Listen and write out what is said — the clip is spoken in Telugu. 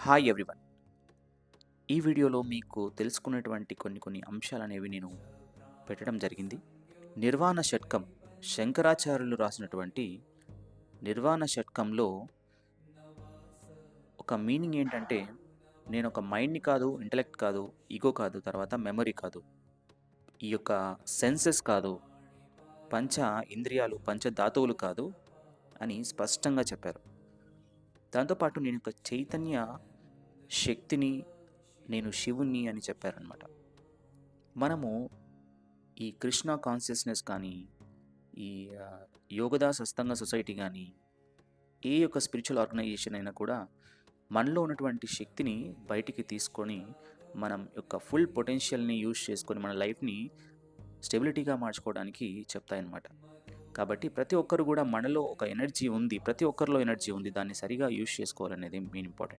Hi everyone. ఈ వీడియోలో మీకు తెలుసుకునేటువంటి కొన్ని అంశాలనేవి నేను పెట్టడం జరిగింది. నిర్వాణ షట్కం శంకరాచార్యులు రాసినటువంటి నిర్వాణ షట్కంలో ఒక మీనింగ్ ఏంటంటే, నేను ఒక మైండ్‌ని కాదు, ఇంటెలెక్ట్ కాదు, ఈగో కాదు, తర్వాత మెమరీ కాదు, ఈ యొక్క సెన్సెస్ కాదు, పంచ ఇంద్రియాలు, పంచధాతువులు కాదు అని స్పష్టంగా చెప్పారు. దాంతో పాటు నేను ఒక చైతన్య శక్తిని, నేను శివుడిని అని చెప్పారనమాట. మనము ఈ కృష్ణ కాన్షియస్‌నెస్ కానీ, ఈ యోగదాస్ అస్తంగ సొసైటీ గానీ, ఏ యొక్క స్పిరిచువల్ ఆర్గనైజేషన్ అయినా కూడా మనలో ఉన్నటువంటి శక్తిని బయటికి తీసుకొని, మనం యొక్క ఫుల్ పొటెన్షియల్‌ని యూజ్ చేసుకొని మన లైఫ్‌ని స్టెబిలిటీగా మార్చుకోవడానికి చెప్తాయన్నమాట. కాబట్టి ప్రతి ఒక్కరు కూడా మనలో ఒక ఎనర్జీ ఉంది. ప్రతి ఒక్కరిలో ఎనర్జీ ఉంది. దాన్ని సరిగా యూజ్ చేసుకోవాలనేది మెయిన్ ఇంపార్టెంట్.